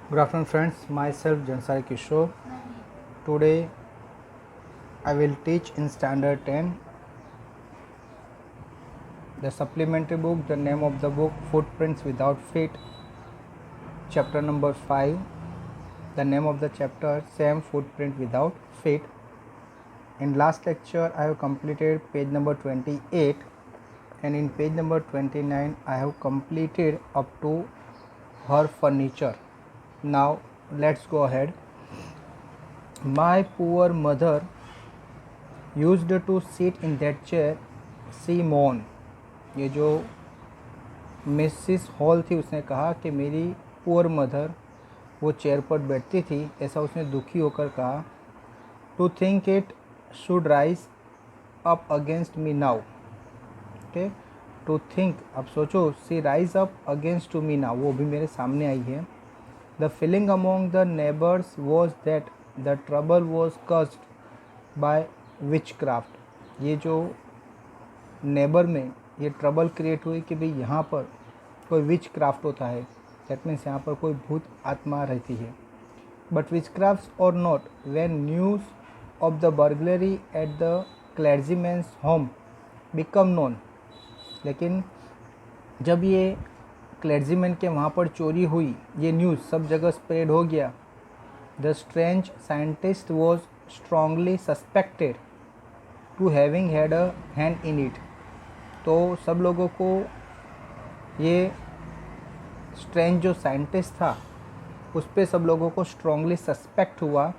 Good afternoon, friends. Myself Jansari Kishore. Today I will teach in Standard 10 the supplementary book. The name of the book Footprints Without Feet, chapter number 5. The name of the chapter Same Footprint Without Feet. In last lecture I have completed page number 28, and in page number 29 I have completed up to her furniture. Now let's go ahead. My poor mother used to sit in that chair, she moaned. ये जो Mrs Hall थी उसने कहा कि मेरी poor mother वो chair पर बैठती थी, ऐसा उसने दुखी होकर कहा. To think it should rise up against me now. Okay, to think, अब सोचो, she rise up against to me now, वो भी मेरे सामने आई है. The feeling among the neighbours was that the trouble was caused by witchcraft. ये जो नेबर में ये ट्रबल क्रिएट हुई कि भाई यहाँ पर कोई विच क्राफ्ट होता है, दैट मीन्स यहाँ पर कोई भूत आत्मा रहती है. But witchcraft or not, when news of the burglary at the clergyman's home become known. लेकिन जब ये क्लर्जीमैन के वहाँ पर चोरी हुई, ये न्यूज़ सब जगह स्प्रेड हो गया. The strange scientist was strongly suspected to having had a hand in it. तो सब लोगों को ये स्ट्रेंज जो साइंटिस्ट था उस पर सब लोगों को स्ट्रांगली सस्पेक्ट हुआ.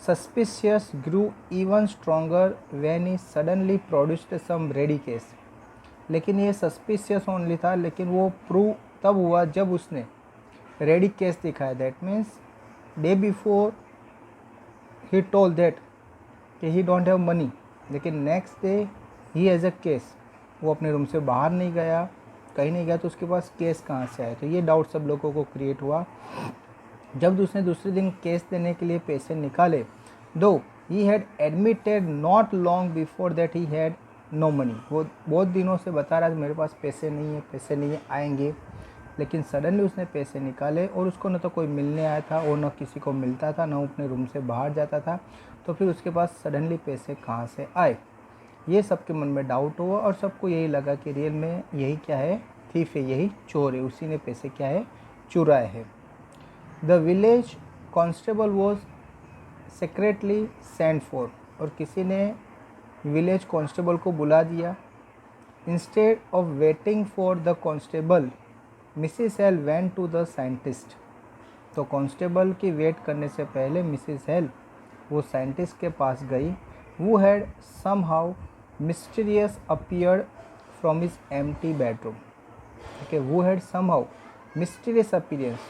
Suspicious grew even stronger when he suddenly produced some ready cash. लेकिन ये सस्पिशियस ओनली था, लेकिन वो प्रूव तब हुआ जब उसने रेडी केस दिखाया. That means day before he told that कि ही डोंट हैव मनी, लेकिन next day he has a case. वो अपने रूम से बाहर नहीं गया, कहीं नहीं गया, तो उसके पास केस कहाँ से आया. तो ये डाउट सब लोगों को क्रिएट हुआ. जब उसने दूसरे दिन केस देने के लिए पैसे निकाले, though he had admitted not long before that he had no money. वो बहुत दिनों से बता रहा था मेरे पास पैसे नहीं है, पैसे नहीं है, आएंगे. लेकिन सडनली उसने पैसे निकाले और उसको न तो कोई मिलने आया था और न किसी को मिलता था, न अपने रूम से बाहर जाता था. तो फिर उसके पास सडनली पैसे कहाँ से आए, ये सबके मन में डाउट हुआ और सबको यही लगा कि रियल में यही क्या है, थीफ है, यही चोर है, उसी ने पैसे क्या है, चुराए हैं. The village constable was secretly send for. और किसी ने विलेज कांस्टेबल को बुला दिया. Instead of waiting for the constable, Mrs Hall went to the scientist. तो कांस्टेबल की वेट करने से पहले मिसिस हेल वो साइंटिस्ट के पास गई. वो had somehow mysterious appeared from his empty bedroom. Okay, who had somehow mysterious appearance.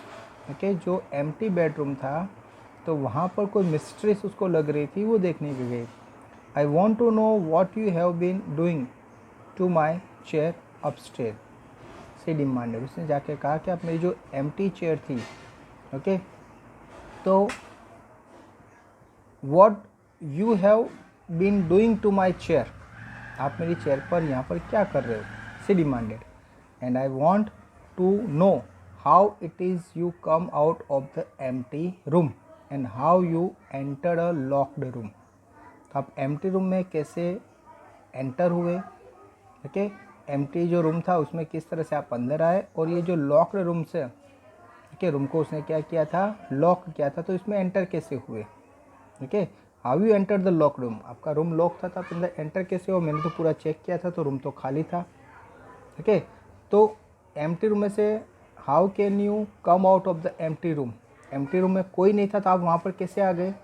Okay, जो empty bedroom था तो वहाँ पर कोई मिस्ट्रेस उसको लग रही थी, वो देखने के गई. I want to know what you have been doing to my chair upstairs. She demanded. उसने जाके कहा कि आप मेरी जो empty chair थी, okay, तो what you have been doing to my chair, आप मेरी चेयर पर यहाँ पर क्या कर रहे हो. She demanded. And I want to know how it is you come out of the empty room and how you enter a locked room. तो आप एम्प्टी रूम में कैसे एंटर हुए. ओके, एम्प्टी जो रूम था उसमें किस तरह से आप अंदर आए, और ये जो लॉक्ड रूम से, ओके, रूम को उसने क्या किया था, लॉक किया था, तो इसमें एंटर कैसे हुए. Okay, how you enter the lock room. आपका रूम लॉक था तो आप अंदर एंटर कैसे हो. मैंने तो पूरा चेक किया था तो रूम तो खाली था. ओके, तो एम्प्टी रूम में से how can you come out of the empty room. Empty room में कोई नहीं था तो आप वहाँ पर कैसे आ गए,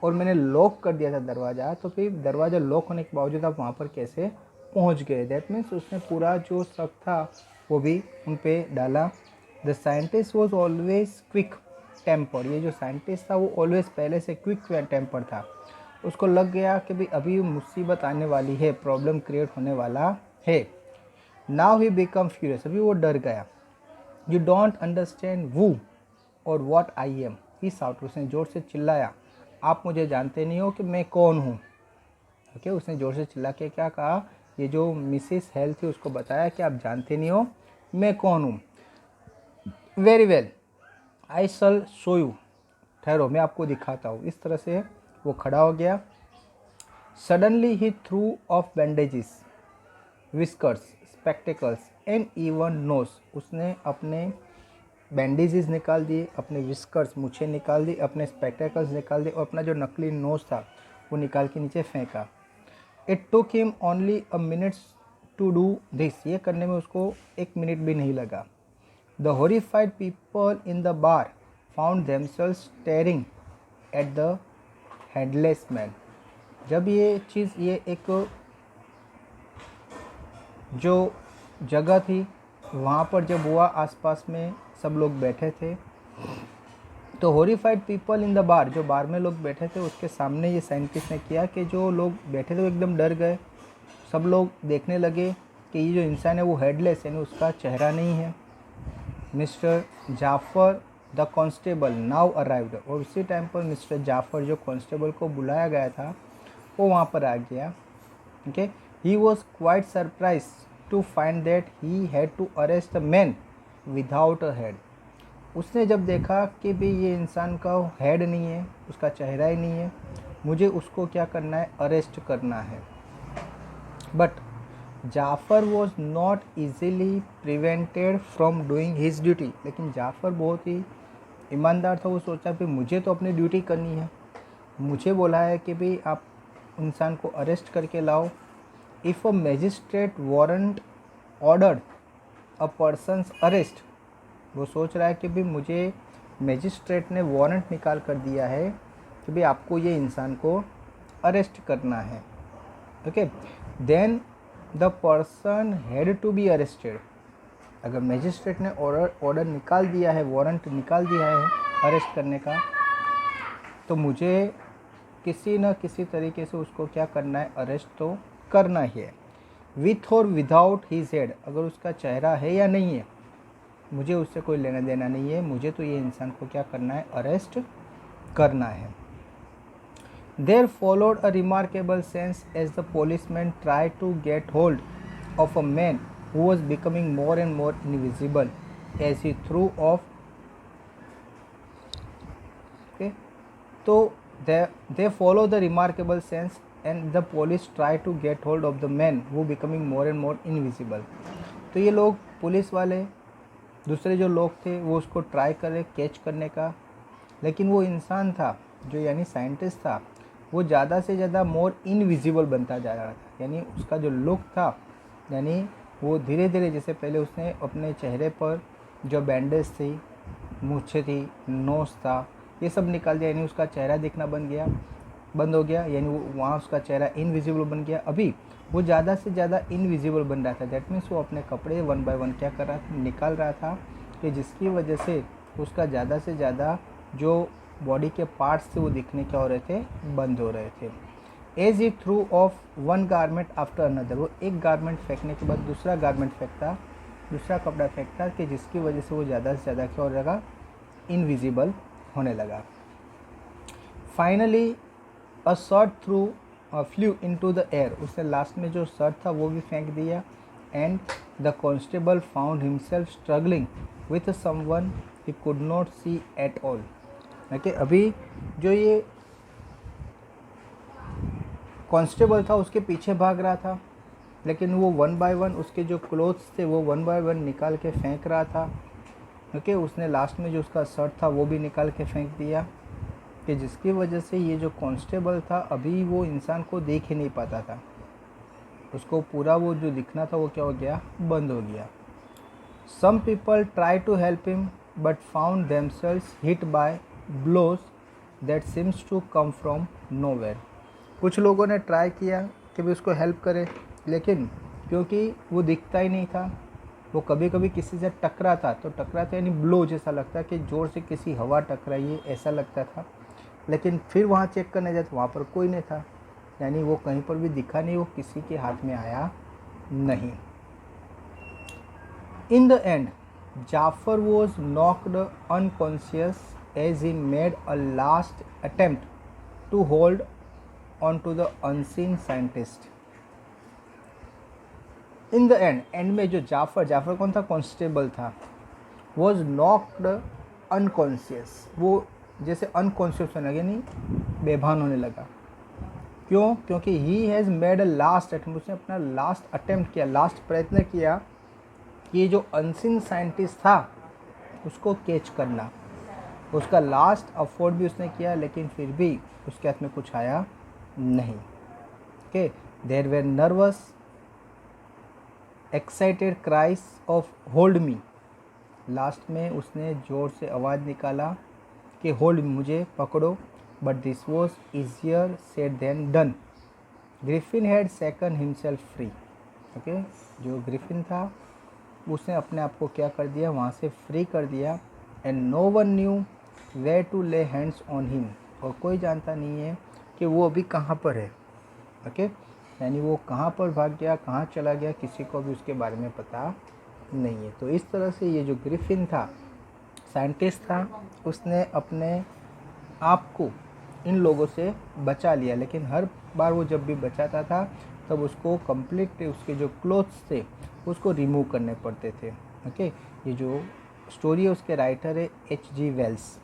और मैंने लॉक कर दिया था दरवाज़ा, तो फिर दरवाज़ा लॉक होने के बावजूद आप वहाँ पर कैसे पहुँच गए. दैट मीन्स उसने पूरा जो शक था वो भी उन पर डाला. The scientist was always quick temper. ये जो साइंटिस्ट था वो ऑलवेज पहले से क्विक टेम्पर था. उसको लग गया कि भाई अभी मुसीबत आने वाली है, प्रॉब्लम क्रिएट होने वाला है. Now he become furious. अभी वो डर गया. यू डोंट अंडरस्टैंड वू और व्हाट आई एम. ही साउट. उसने ज़ोर से चिल्लाया, आप मुझे जानते नहीं हो कि मैं कौन हूँ. ओके, उसने ज़ोर से चिल्ला के क्या कहा, ये जो मिसिस हेल थी उसको बताया कि आप जानते नहीं हो मैं कौन हूँ. Very well, I shall show you, ठहरो मैं आपको दिखाता हूँ। इस तरह से वो खड़ा हो गया। Suddenly he threw off bandages, whiskers, spectacles and even nose, उसने अपने बैंडेजेस निकाल दिए, अपने विस्कर्स मूछें निकाल दी, अपने स्पेक्टिकल्स निकाल दिए और अपना जो नकली नोज था वो निकाल के नीचे फेंका। It took him only a minute to do this, ये करने में उसको 1 मिनट भी नहीं लगा। The horrified people in the bar found themselves staring at the headless man. जब ये चीज़, ये एक जो जगह थी वहाँ पर जब हुआ, आसपास में सब लोग बैठे थे, तो हॉरिफाइड पीपल इन द बार, जो बार में लोग बैठे थे उसके सामने ये साइंटिस्ट ने किया कि जो लोग बैठे थे वो एकदम डर गए। सब लोग देखने लगे कि ये जो इंसान है वो हेडलेस, यानी उसका चेहरा नहीं है। Mister Jafar the constable now arrived, और उसी टाइम पर मिस्टर जाफ़र जो कांस्टेबल को बुलाया गया था वो वहाँ पर आ गया। Okay, he was quite surprise to find that he had to arrest the man without a head. उसने जब देखा कि भाई ये इंसान का हेड नहीं है, उसका चेहरा ही नहीं है, मुझे उसको क्या करना है, अरेस्ट करना है। But Jafar was not easily prevented from doing his duty, लेकिन जाफ़र बहुत ही ईमानदार था। वो सोचा कि मुझे तो अपनी ड्यूटी करनी है, मुझे बोला है कि भाई आप इंसान को अरेस्ट करके लाओ। If a magistrate warrant ordered a person's arrest, वो सोच रहा है कि भाई मुझे मैजिस्ट्रेट ने वारंट निकाल कर दिया है कि भाई आपको ये इंसान को अरेस्ट करना है। Okay, then the person had to be arrested. अगर मैजिस्ट्रेट ने ऑर्डर निकाल दिया है, वारंट निकाल दिया है अरेस्ट करने का, तो मुझे किसी न किसी तरीके से उसको क्या करना है, अरेस्ट तो करना ही है। विथ और विदाउट हिज हेड, अगर उसका चेहरा है या नहीं है मुझे उससे कोई लेना देना नहीं है, मुझे तो ये इंसान को क्या करना है, अरेस्ट करना है। There followed a remarkable sense as the policeman tried to get hold of a man who was becoming more and more invisible as he threw off. Okay, so they follow the remarkable sense and the police try to get hold of the man who becoming more and more invisible. तो ये लोग, police वाले, दूसरे जो लोग थे वो उसको ट्राई कर रहे कैच करने का, लेकिन वो इंसान था जो यानी साइंटिस्ट था, वो ज़्यादा से ज़्यादा मोर इनविजिबल बनता जा रहा था। यानी उसका जो लुक था, यानी वो धीरे धीरे, जैसे पहले उसने अपने चेहरे पर जो बैंडेज थी, मूछें थी, नोज था, ये सब निकाल दिया, यानी उसका चेहरा दिखना बंद हो गया, यानी वो वहाँ उसका चेहरा इनविजिबल बन गया। अभी वो ज़्यादा से ज़्यादा इनविजिबल बन रहा था। दैट मीन्स वो अपने कपड़े 1 बाय 1 क्या कर रहा था, निकाल रहा था, कि जिसकी वजह से उसका ज़्यादा से ज़्यादा जो बॉडी के पार्ट्स थे वो दिखने क्या हो रहे थे, बंद हो रहे थे। As he threw off one garment after another, वो एक गारमेंट फेंकने के बाद दूसरा गारमेंट फेंकता, दूसरा कपड़ा फेंकता, कि जिसकी वजह से वो ज़्यादा से ज़्यादा क्या हो लगा, इनविजिबल होने लगा। Finally a shirt threw flew into the air, उसने लास्ट में जो शर्ट था वो भी फेंक दिया। And the constable found himself struggling with someone he could not see at all. कि अभी जो ये कांस्टेबल था उसके पीछे भाग रहा था, लेकिन वो 1 बाय 1 उसके जो क्लोथ्स थे वो 1 बाय 1 निकाल के फेंक रहा था। ओके, उसने लास्ट में जो उसका शर्ट था वो भी निकाल के फेंक दिया, कि जिसकी वजह से ये जो कांस्टेबल था अभी वो इंसान को देख ही नहीं पाता था, उसको पूरा वो जो दिखना था वो क्या हो गया, बंद हो गया। Some people try to help him but found themselves hit by blows that seems to come from nowhere. कुछ लोगों ने ट्राई किया कि भी उसको हेल्प करे, लेकिन क्योंकि वो दिखता ही नहीं था, वो कभी कभी किसी से टकराता, तो टकराता यानी ब्लो जैसा लगता, कि ज़ोर से किसी हवा टकराई है ऐसा लगता था, लेकिन फिर वहाँ चेक करने जाते वहाँ पर कोई नहीं था, यानी वो कहीं पर भी दिखा नहीं, वो किसी के हाथ में आया नहीं। In the end Jaffer was knocked unconscious as he made a last attempt to hold on to the unseen scientist. In the end में जो जाफर कौन था, कांस्टेबल था, was knocked अनकॉन्शियस, वो जैसे अनकॉन्शियस होने लगे, नहीं बेभान होने लगा। क्यों? क्योंकि he has made a last attempt, उसने अपना लास्ट अटेम्प्ट किया, लास्ट प्रयत्न किया कि ये जो अनसीन साइंटिस्ट था उसको कैच करना। उसका लास्ट अफोर्ड भी उसने किया, लेकिन फिर भी उसके हाथ में कुछ आया नहीं। Okay, there were nervous excited cries of hold me, लास्ट में उसने ज़ोर से आवाज़ निकाला कि होल्ड मी, मुझे पकड़ो, but this was easier said then done. Griffin had shaken himself free. Okay, जो ग्रिफिन था उसने अपने आप को क्या कर दिया, वहाँ से फ्री कर दिया। And no one knew where to lay hands on him, और कोई जानता नहीं है कि वो अभी कहाँ पर है। ओके, यानी वो कहाँ पर भाग गया, कहाँ चला गया, किसी को भी उसके बारे में पता नहीं है। तो इस तरह से ये जो ग्रिफिन था, साइंटिस्ट था, उसने अपने आप को इन लोगों से बचा लिया, लेकिन हर बार वो जब भी बचाता था तब उसको कंप्लीट उसके जो क्लोथ्स थे उसको रिमूव करने पड़ते थे। ओके, ये जो स्टोरी है उसके राइटर है H.G. वेल्स।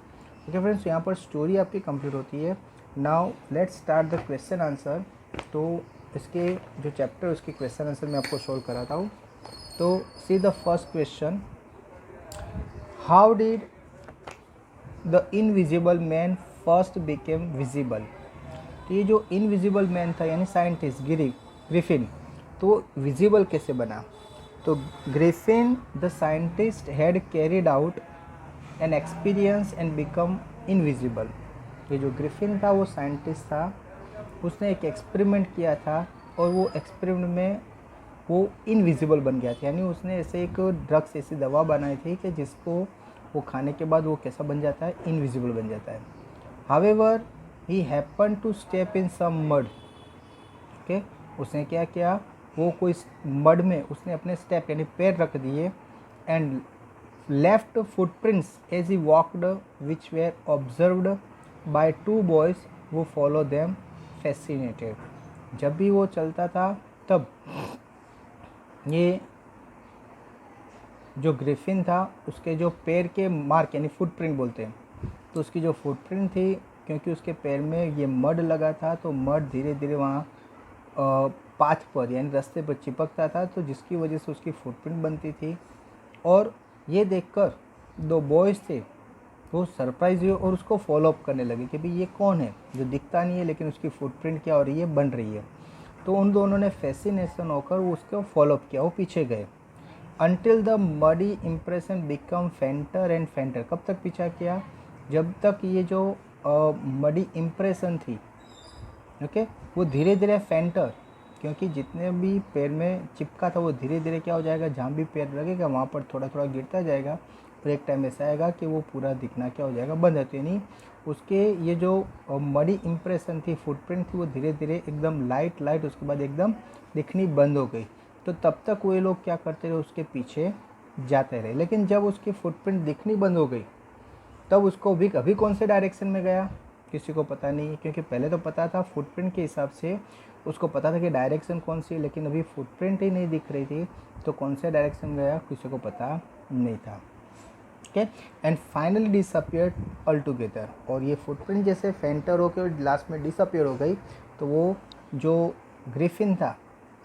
ओके फ्रेंड्स, यहाँ पर स्टोरी आपकी कंप्लीट होती है। Now let's start the question answer. तो इसके जो चैप्टर उसके क्वेश्चन आंसर मैं आपको सॉल्व कराता हूँ। तो see the first question, how did the invisible man first became visible. तो ये जो इनविजिबल मैन था यानी साइंटिस्ट ग्रिफिन, तो विजिबल कैसे बना। तो Griffin the scientist had carried out an experience and become invisible. ये जो ग्रिफिन था वो साइंटिस्ट था, उसने एक एक्सपेरिमेंट किया था और वो एक्सपेरिमेंट में वो इनविजिबल बन गया था, यानी उसने ऐसे एक ड्रग्स, ऐसी दवा बनाई थी कि जिसको वो खाने के बाद वो कैसा बन जाता है, इनविजिबल बन जाता है। However he happen to step in some mud. Okay, उसने क्या किया, वो कोई मड में उसने अपने स्टेप यानी पैर रख दिए, and left footprints as he walked which were observed by two boys who follow them fascinated. जब भी वो चलता था तब ये जो ग्रिफिन था उसके जो पैर के मार्क यानी फुटप्रिंट बोलते हैं, तो उसकी जो फुटप्रिंट थी, क्योंकि उसके पैर में ये मड लगा था तो मड धीरे धीरे वहाँ पाथ पर यानी रास्ते पर चिपकता था, तो जिसकी वजह से उसकी फुटप्रिंट बनती थी। और ये देखकर दो बॉयज़ थे वो सरप्राइज हुए और उसको फॉलोअप करने लगे कि भाई ये कौन है जो दिखता नहीं है लेकिन उसकी फुटप्रिंट क्या हो रही है, बन रही है। तो उन दोनों ने फैसिनेशन होकर उसको फॉलोअप किया, वो पीछे गए। Until the muddy impression become फेंटर and फेंटर। कब तक पीछा किया, जब तक ये जो मडी इम्प्रेशन थी, ओके, वो धीरे धीरे फेंटर, क्योंकि जितने भी पैर में चिपका था वो धीरे धीरे क्या हो जाएगा, जहाँ भी पैर लगेगा वहाँ पर थोड़ा थोड़ा गिरता जाएगा, और एक टाइम ऐसा आएगा कि वो पूरा दिखना क्या हो जाएगा, बंद होती नहीं। उसके ये जो मडी इम्प्रेशन थी, फुटप्रिंट थी, वो धीरे धीरे एकदम लाइट उसके बाद एकदम दिखनी बंद हो गई। तो तब तक वो लोग क्या करते रहे, उसके पीछे जाते रहे। लेकिन जब उसकी फुटप्रिंट दिखनी बंद हो गई तब उसको भी अभी कौन से डायरेक्शन में गया किसी को पता नहीं, क्योंकि पहले तो पता था फुटप्रिंट के हिसाब से उसको पता था कि डायरेक्शन कौन सी, लेकिन अभी फुटप्रिंट ही नहीं दिख रही थी, तो कौन से डायरेक्शन गया किसी को पता नहीं था। Okay, and finally disappeared all together. और ये फुटप्रिंट जैसे फेंटर होकर लास्ट में डिसअपियर हो गई, तो वो जो ग्रिफिन था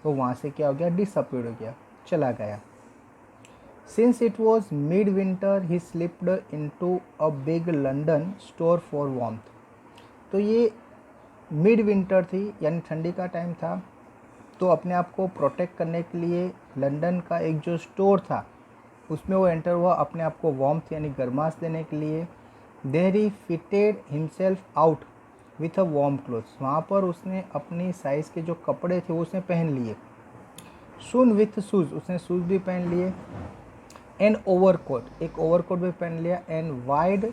वो वहाँ से क्या हो गया, डिसअपियर हो गया, चला गया। Since it was mid winter he slipped into a big London store for warmth. तो ये मिड विंटर थी यानी ठंडी का टाइम था, तो अपने आप को प्रोटेक्ट करने के लिए लंदन का एक जो स्टोर था उसमें वो एंटर हुआ, अपने आप को वार्मथ यानी गर्माश देने के लिए। There he fitted himself out with a warm clothes. वहाँ पर उसने अपनी साइज़ के जो कपड़े थे वो उसने पहन लिए। सून विथ शूज़, उसने शूज़ भी पहन लिए। एंड ओवरकोट, एक ओवरकोट भी पहन लिया। एंड वाइड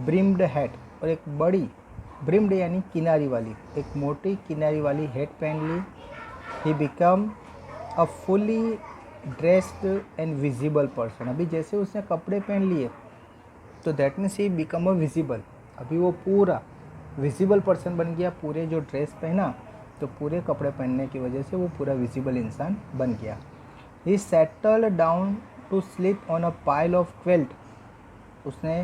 ब्रिम्ड हैट, और एक बड़ी ब्रिम्ड यानी किनारी वाली, एक मोटी किनारी वाली हैट पहन ली। He become a fully dressed and visible person. अभी जैसे उसने कपड़े पहन लिए तो that means he become a visible, अभी वो पूरा विजिबल पर्सन बन गया। पूरे जो ड्रेस पहना तो पूरे कपड़े पहनने की वजह से वो पूरा विजिबल इंसान बन गया। He settle down to sleep on a pile of quilt, उसने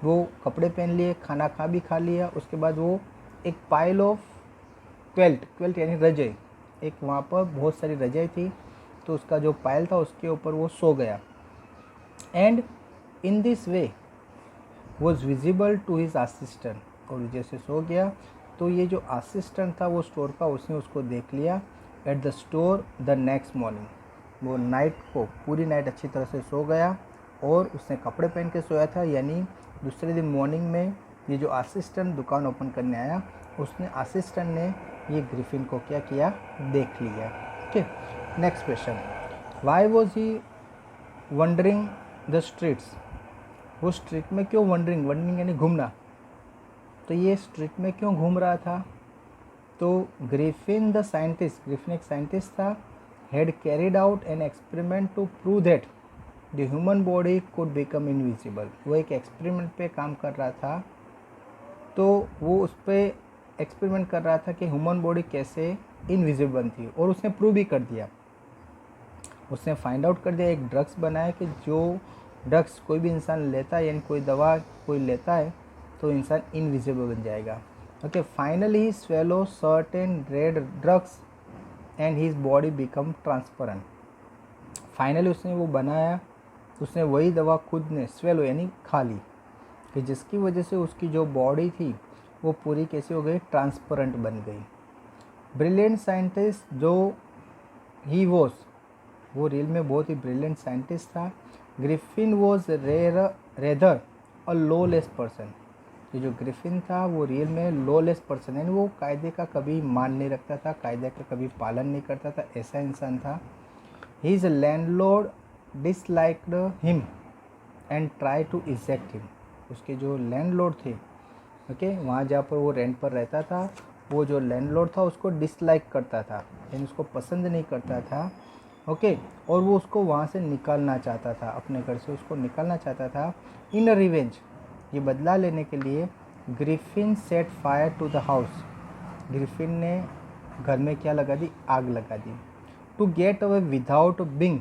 वो कपड़े पहन लिए, खाना खा लिया, उसके बाद वो एक पाइल ऑफ क्वेल्ट यानी रजाई, एक वहाँ पर बहुत सारी रजाई थी, तो उसका जो पाइल था उसके ऊपर वो सो गया। And in this way was visible to his assistant, और जैसे सो गया तो ये जो असिस्टेंट था वो स्टोर का, उसने उसको देख लिया at the store the next morning. वो नाइट को पूरी नाइट अच्छी तरह से सो गया और उसने कपड़े पहन के सोया था, यानी दूसरे दिन मॉर्निंग में ये जो असिस्टेंट दुकान ओपन करने आया, उसने असिस्टेंट ने ये ग्रिफिन को क्या किया, देख लिया। Okay, next question, why was he wondering the streets, वो स्ट्रीट में क्यों वंडरिंग यानी घूमना, तो ये स्ट्रीट में क्यों घूम रहा था, तो ग्रिफिन द साइंटिस्ट, ग्रिफिन एक साइंटिस्ट था, had carried out an experiment to prove that the human body could become invisible. वो एक एक्सपेरिमेंट पे काम कर रहा था, तो वो उस पर एक्सपेरिमेंट कर रहा था कि ह्यूमन बॉडी कैसे इनविजिबल बनती है, और उसने प्रूव भी कर दिया। उसने फाइंड आउट कर दिया, एक ड्रग्स बनाया कि जो ड्रग्स कोई भी इंसान लेता है, यानी कोई दवा कोई लेता है तो इंसान इनविजिबल बन जाएगा। Okay, finally he swallow certain red drugs and his body become transparent. Finally उसने वो बनाया, उसने वही दवा खुद ने स्वेलो यानी खा ली, कि जिसकी वजह से उसकी जो बॉडी थी वो पूरी कैसी हो गई, ट्रांसपेरेंट बन गई। ब्रिलियंट साइंटिस्ट जो ही वॉज, वो रियल में बहुत ही ब्रिलियंट साइंटिस्ट था। Griffin was rather a lawless person, ये जो ग्रिफिन था वो रियल में लॉलेस पर्सन, यानी वो कायदे का कभी मान नहीं रखता था, कायदे का कभी पालन नहीं करता था, ऐसा इंसान था। His landlord disliked him and try to eject him, उसके जो लैंडलॉर्ड थे, ओके, वहाँ जहाँ पर वो रेंट पर रहता था, वो जो लैंडलॉर्ड था उसको डिसलाइक करता था, यानी उसको पसंद नहीं करता था। ओके, और वो उसको वहाँ से निकालना चाहता था, अपने घर से उसको निकालना चाहता था। इन रिवेंज, ये बदला लेने के लिए, Griffin set fire to the house, Griffin ने घर में क्या लगा दी, आग लगा दी। To get away without being,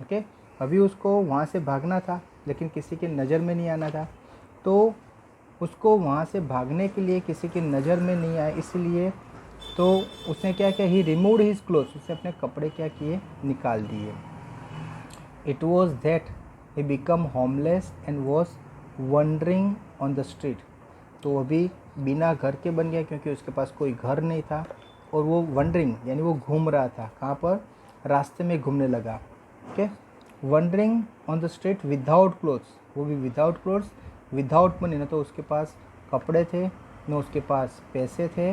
okay, अभी उसको वहाँ से भागना था लेकिन किसी की नज़र में नहीं आना था, तो उसको वहाँ से भागने के लिए किसी की नज़र में नहीं आए, इसलिए तो उसने क्या किया, ही रिमूव्ड हिज क्लोथ्स, उसने अपने कपड़े क्या किए, निकाल दिए। It was that he become homeless and was wondering on the street, तो अभी बिना घर के बन गया क्योंकि उसके पास कोई घर नहीं था, और वो वंडरिंग यानी वो घूम रहा था, कहाँ पर, रास्ते में घूमने लगा। Okay, wondering on the street without clothes, वो भी विदाउट क्लोथ्स, विदाउट मनी, न तो उसके पास कपड़े थे न उसके पास पैसे थे,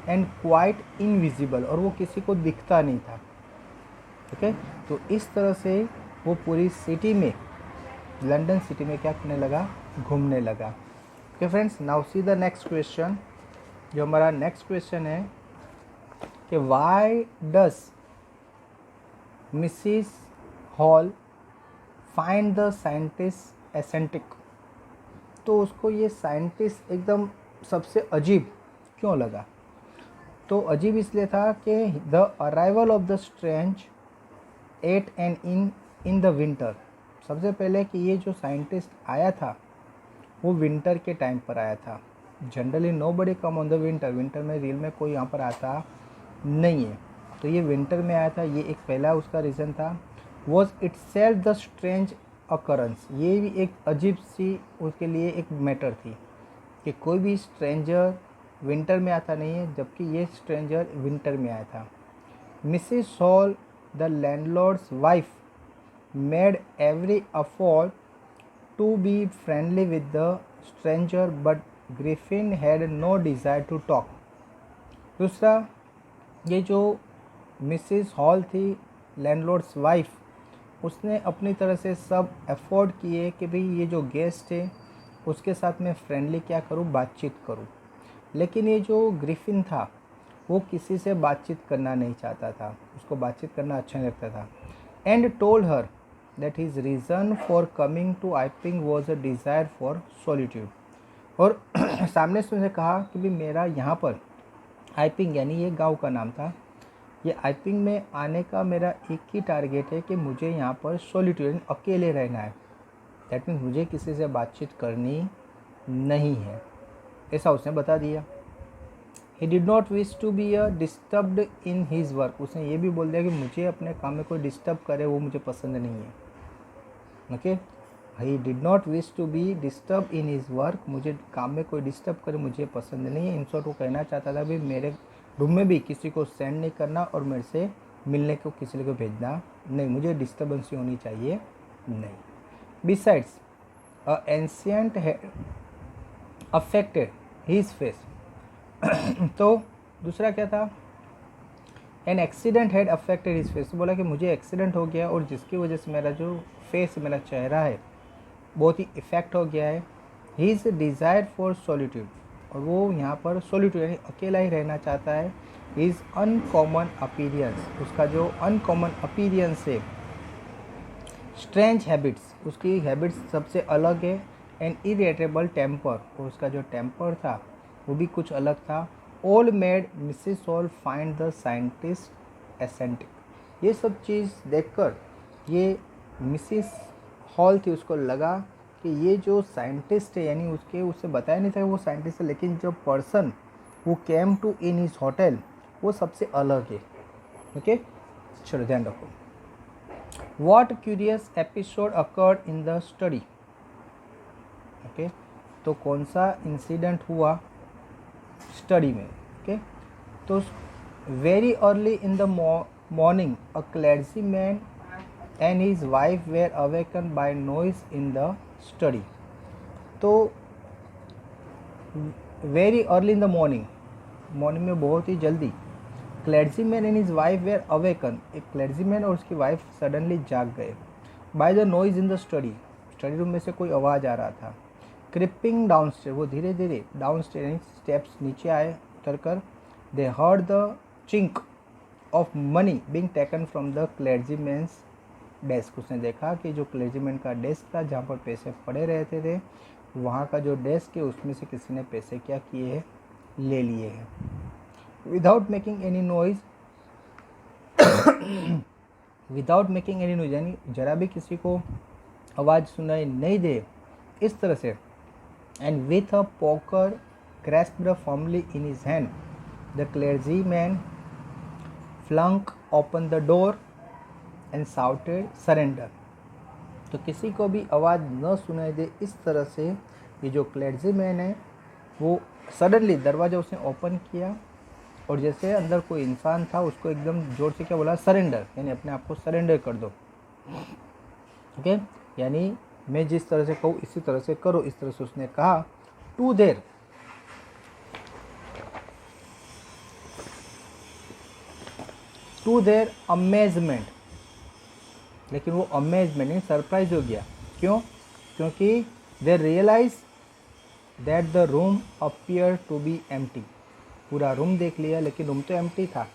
एंड क्वाइट इनविजिबल, और वो किसी को दिखता नहीं था। ओके, तो इस तरह से वो पूरी सिटी में, लंदन सिटी में क्या करने लगा, घूमने लगा। Okay friends, now see the next question. जो हमारा नेक्स्ट क्वेश्चन है कि why does Mrs Hall find the scientist eccentric, तो उसको ये साइंटिस्ट एकदम सबसे अजीब क्यों लगा, तो अजीब इसलिए था कि the arrival of the strange at and in the winter, सबसे पहले कि ये जो साइंटिस्ट आया था वो विंटर के टाइम पर आया था। Generally nobody come on the winter, winter में रियल में कोई यहाँ पर आता नहीं है, तो ये विंटर में आया था, ये एक पहला उसका रीज़न था। Was it self the strange occurrence, ये भी एक अजीब सी उसके लिए एक मैटर थी कि कोई भी स्ट्रेंजर विंटर में आता नहीं है, जबकि ये स्ट्रेंजर विंटर में आया था। Mrs Hall the landlord's wife made every effort to be friendly with the stranger, but Griffin had no desire to talk. दूसरा, ये जो मिसिस हॉल थी, लैंडलॉर्ड्स वाइफ, उसने अपनी तरह से सब एफर्ट किए कि भाई ये जो गेस्ट है उसके साथ मैं फ्रेंडली क्या करूं, बातचीत करूं, लेकिन ये जो ग्रिफिन था वो किसी से बातचीत करना नहीं चाहता था, उसको बातचीत करना अच्छा नहीं लगता था। And told her that his reason for coming to Iping was a desire for solitude, और सामने से उन्हें कहा कि भाई मेरा यहाँ पर आइपिंग यानी ये गांव का नाम था, ये आइपिंग में आने का मेरा एक ही टारगेट है कि मुझे यहाँ पर सॉलिट्यूड अकेले रहना है। दैट मीन्स मुझे किसी से बातचीत करनी नहीं है, ऐसा उसने बता दिया। He did not wish to be disturbed in his work, उसने ये भी बोल दिया कि मुझे अपने काम में कोई डिस्टर्ब करे वो मुझे पसंद नहीं है। Okay, he did not wish to be disturb in his work, मुझे काम में कोई डिस्टर्ब करे मुझे पसंद नहीं है। इन शॉर्ट वो कहना चाहता था भी मेरे रूम में भी किसी को सेंड नहीं करना और मेरे से मिलने को किसी को भेजना नहीं, मुझे डिस्टर्बेंस होनी चाहिए नहीं। Besides ancient had affected his face, तो दूसरा क्या था, an accident had affected his face, बोला कि मुझे एक्सीडेंट हो गया और जिसकी वजह से मेरा जो फेस मेरा चेहरा है बहुत ही इफ़ेक्ट हो गया है। हीज डिज़ायर फॉर सॉलिट्यूड, और वो यहाँ पर सॉलिट्यूड यानी अकेला ही रहना चाहता है। हीज अनकॉमन अपीरियंस, उसका जो अनकॉमन अपीरियंस है, स्ट्रेंज हैबिट्स, उसकी हैबिट्स सबसे अलग है। एन इरिटेबल टेम्पर, और उसका जो टेम्पर था वो भी कुछ अलग था। All made Mrs Hall find the scientist eccentric, ये सब चीज़ देखकर ये मिसेस हॉल थी उसको लगा कि ये जो साइंटिस्ट है, यानी उससे बताया नहीं था कि वो साइंटिस्ट है, लेकिन जो पर्सन वो came to in his hotel वो सबसे अलग है। ओके, चलो ध्यान रखो। What curious episode occurred in the study, okay, तो कौन सा इंसिडेंट हुआ स्टडी में। ओके, तो very early in the morning a clergy man and his wife were awaken by noise in the study, तो very early in the morning, morning में बहुत ही जल्दी, clergy man and his wife were awaken, एक clergy man और उसकी wife suddenly जाग गए। By the noise in the study, study room में से कोई आवाज़ आ रहा था। क्रिपिंग डाउन स्टेयर, वो धीरे धीरे डाउन स्टेप्स नीचे आए उतर कर। They heard the chink of money being taken from the clergyman's desk, उसने देखा कि जो क्लर्जीमैन का डेस्क था जहाँ पर पैसे पड़े रहते थे, वहाँ का जो डेस्क है उसमें से किसी ने पैसे क्या किए हैं, ले लिए हैं। Without making any noise, without making any noise यानी जरा भी किसी को आवाज़ सुनाई नहीं दे, इस तरह से। And with a poker grasped firmly in his hand, the clergyman flung open the door and shouted surrender, तो किसी को भी आवाज़ न सुनाई दे, इस तरह से ये जो क्लर्जीमैन है वो सडनली दरवाज़ा उसने ओपन किया और जैसे अंदर कोई इंसान था उसको एकदम जोर से क्या बोला, सरेंडर, यानी अपने आप को सरेंडर कर दो। ओके, यानी मैं जिस तरह से कहूँ इसी तरह से करो, इस तरह से उसने कहा। टू देयर अमेजमेंट, लेकिन वो अमेजमेंट नहीं, सरप्राइज हो गया। क्यों? क्योंकि they realise that the room appear to be empty, पूरा रूम देख लिया लेकिन रूम तो एम्प्टी था,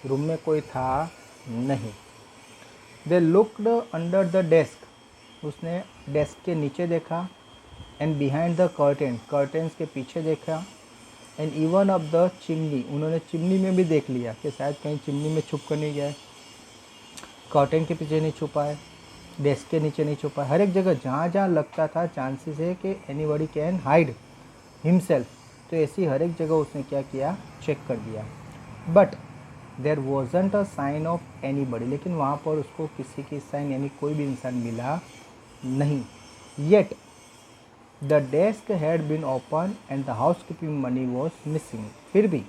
रूम में कोई था नहीं। They looked under the desk, उसने डेस्क के नीचे देखा। And behind the curtain, curtains के पीछे देखा। And even of the chimney, उन्होंने चिमनी में भी देख लिया कि शायद कहीं चिमनी में छुप कर नहीं गया है, कर्टेन के पीछे नहीं छुपा है, डेस्क के नीचे नहीं छुपा है, हर एक जगह जहाँ जहाँ लगता था चांसेस है कि एनीबॉडी कैन हाइड हिमसेल्फ, तो ऐसी हर एक जगह उसने क्या किया, चेक कर दिया। But there wasn't a sign of anybody, लेकिन वहाँ पर उसको किसी की साइन यानी कोई भी इंसान मिला नहीं। Yet the desk had been open and the housekeeping money was missing, फिर भी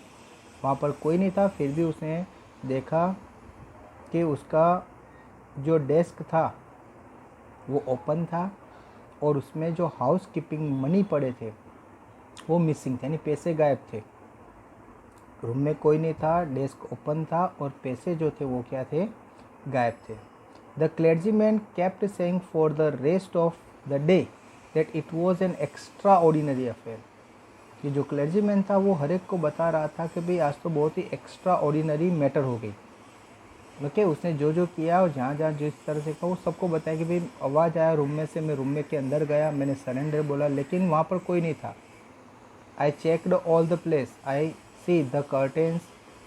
वहाँ पर कोई नहीं था, फिर भी उसने देखा कि उसका जो डेस्क था वो ओपन था और उसमें जो हाउस कीपिंग मनी पड़े थे वो मिसिंग थे, यानी पैसे गायब थे। रूम में कोई नहीं था, डेस्क ओपन था और पैसे जो थे वो क्या थे, गायब थे। The clergyman kept saying for the rest of the day that it was an extra ordinary affair, ये जो क्लर्जीमैन था वो हर एक को बता रहा था कि भाई आज तो बहुत ही एक्स्ट्रा ऑर्डिनरी मैटर हो गई। ओके, उसने जो जो किया और जहाँ जहाँ जिस तरह से कहा वो सबको बताया कि भाई आवाज़ आया रूम में से, मैं रूम में के अंदर गया, मैंने सरेंडर बोला लेकिन वहाँ पर कोई नहीं था। I checked all the place, I see the curtains,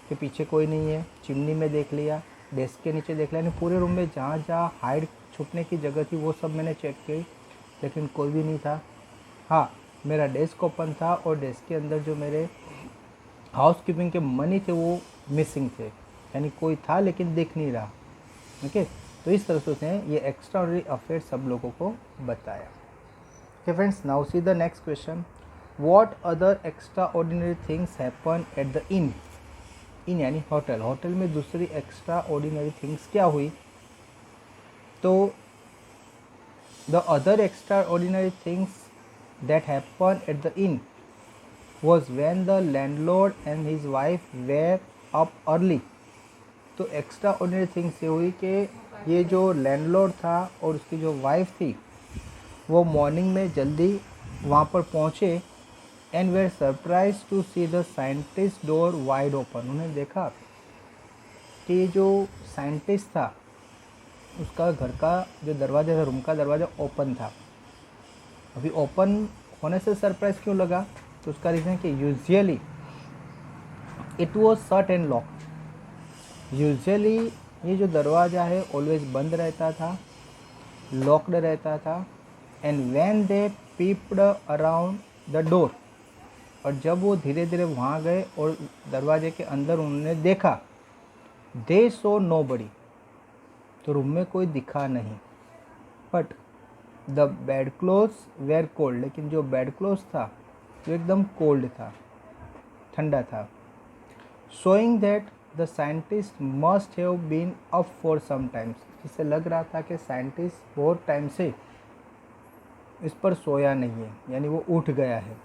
के पीछे कोई नहीं है, चिमनी में देख लिया, डेस्क के नीचे देख लिया, यानी पूरे रूम में जहाँ जहाँ हाइड छुपने की जगह थी वो सब मैंने चेक की लेकिन कोई भी नहीं था। हाँ, मेरा डेस्क ओपन था और डेस्क के अंदर जो मेरे हाउस कीपिंग के मनी थे वो मिसिंग थे, यानी कोई था लेकिन दिख नहीं रहा। ओके, तो इस तरह से उसने ये एक्स्ट्राऑर्डिनरी अफेयर सब लोगों को बताया। Okay friends, now see the next question, what other extraordinary things happen at the inn. Inn यानी होटल, होटल में दूसरी एक्स्ट्राऑर्डिनरी थिंग्स क्या हुई? तो the other extraordinary things that happened at the inn was when the landlord and his wife were up early। तो extra ordinary things ये हुई कि ये जो लैंडलॉर्ड था और उसकी जो वाइफ थी वो मॉर्निंग में जल्दी वहाँ पर पहुँचे and were surprise to see the scientist door wide open. उन्हें देखा कि ये जो साइंटिस्ट था उसका घर का जो दरवाज़ा था, रूम का दरवाज़ा ओपन था। अभी ओपन होने से सरप्राइज क्यों लगा? तो उसका रीज़न कि usually it was shut and lock. Usually ये जो दरवाज़ा है ऑलवेज बंद रहता था, लॉक्ड रहता था। And when they peeped around the door, और जब वो धीरे धीरे वहाँ गए और दरवाजे के अंदर उन्होंने देखा, दे सो नोबडी, तो रूम में कोई दिखा नहीं। But the bedclothes were cold, लेकिन जो बेड क्लोथ्स था वो एकदम कोल्ड था, ठंडा था। Showing that the scientist must have been up for some times, जिससे लग रहा था कि साइंटिस्ट बहुत टाइम से इस पर सोया नहीं है, यानी वो उठ गया है।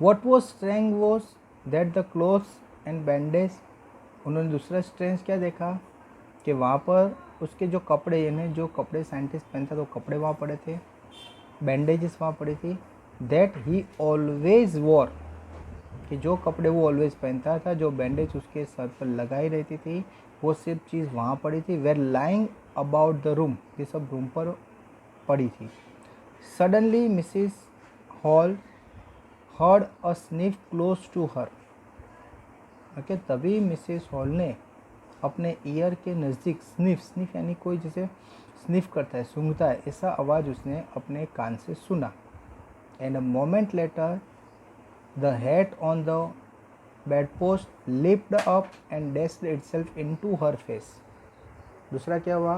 What was strange was that the clothes and bandage, उन्होंने दूसरा स्ट्रेंज क्या देखा कि वहाँ पर उसके जो कपड़े, यानी जो कपड़े साइंटिस्ट पहनता था वो कपड़े वहाँ पड़े थे, बैंडेजेस वहाँ पड़ी थी। दैट ही ऑलवेज वॉर, कि जो कपड़े वो ऑलवेज पहनता था, जो बैंडेज उसके सर पर लगाई रहती थी, वो सब चीज़ वहाँ पड़ी थी। Were lying about the room, ये सब रूम पर पड़ी थी। Suddenly Mrs Hall heard a sniff close to her. Okay, तभी मिसिस हॉल ने अपने ईयर के नज़दीक स्निफ यानी कोई जैसे स्निफ करता है, सूंघता है, ऐसा आवाज़ उसने अपने कान से सुना। And a moment later the head on the bedpost lift up and dashed itself into her face. दूसरा क्या हुआ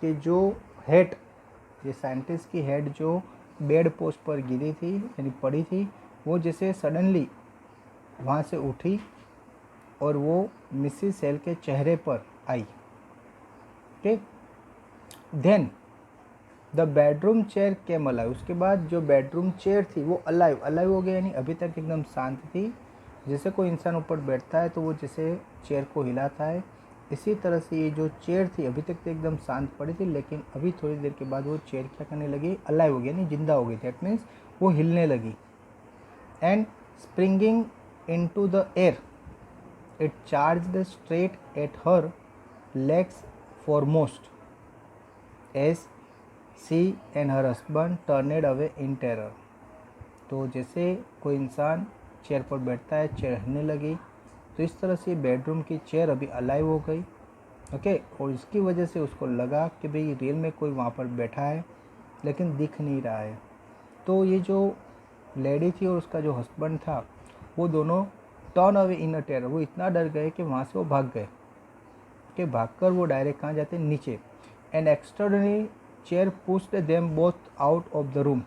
कि जो हेड, ये साइंटिस्ट की हेड जो बेड पोस्ट पर गिरी थी यानी पड़ी थी, वो जैसे सडनली वहाँ से उठी और वो मिसिस सेल के चेहरे पर आई। Okay, then the bedroom chair came alive, उसके बाद जो बेडरूम चेयर थी वो अलाइव हो गई, यानी अभी तक एकदम शांत थी। जैसे कोई इंसान ऊपर बैठता है तो वो जैसे चेयर को हिलाता है, इसी तरह से ये जो चेयर थी अभी तक तो एकदम शांत पड़ी थी, लेकिन अभी थोड़ी देर के बाद वो चेयर क्या करने लगी? अलाइव हो गई, यानी जिंदा हो गई। दैट मीन्स वो हिलने लगी। And springing into the air it charged straight at her legs foremost as she and her husband turned away in terror। तो जैसे कोई इंसान चेयर पर बैठता है, चेयर हिलने लगी, तो इस तरह से बेडरूम की चेयर अभी अलाइव हो गई। ओके, और इसकी वजह से उसको लगा कि भाई रियल में कोई वहाँ पर बैठा है लेकिन दिख नहीं रहा है। तो ये जो लेडी थी और उसका जो हस्बैंड था वो दोनों turn away in a terror, वो इतना डर गए कि वहाँ से वो भाग गए, कि भागकर वो डायरेक्ट कहाँ जाते? नीचे। And extraordinary chair pushed them both out of the room,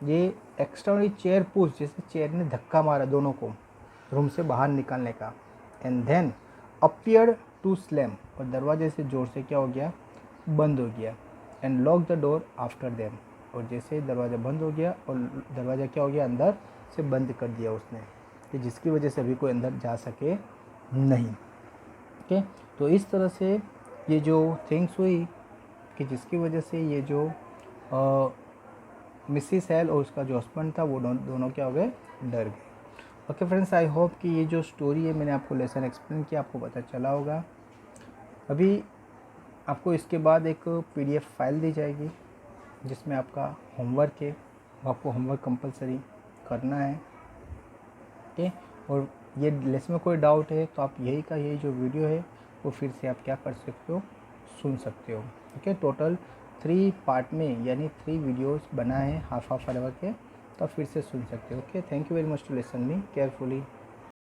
ये एक्स्ट्राऑर्डिनरी चेयर पुश, जैसे चेयर ने धक्का मारा दोनों को रूम से बाहर निकालने का। And then appeared to slam, और दरवाजे से ज़ोर से क्या हो गया? बंद हो गया। And lock the door after them, और जैसे दरवाज़ा बंद हो गया और दरवाज़ा क्या हो गया? अंदर से बंद कर दिया उसने, कि जिसकी वजह से अभी कोई अंदर जा सके नहीं। ओके, तो इस तरह से ये जो थिंग्स हुई कि जिसकी वजह से ये जो मिसिस हेल और उसका जो हस्बैंड था वो दोनों क्या हो गए? डर गए। ओके फ्रेंड्स, आई होप कि ये जो स्टोरी है मैंने आपको लेसन एक्सप्लेन किया, आपको पता चला होगा। अभी आपको इसके बाद एक PDF फाइल दी जाएगी जिसमें आपका होमवर्क है, आपको होमवर्क कंपलसरी करना है। ओके, और ये लेसन में कोई डाउट है तो आप यही का यही जो वीडियो है वो फिर से आप क्या कर सकते हो? सुन सकते हो। ओके, टोटल 3 पार्ट में यानी 3 वीडियोस बना है हाफ आवर के, तो आप फिर से सुन सकते हो। Okay, thank you very much to listen me carefully.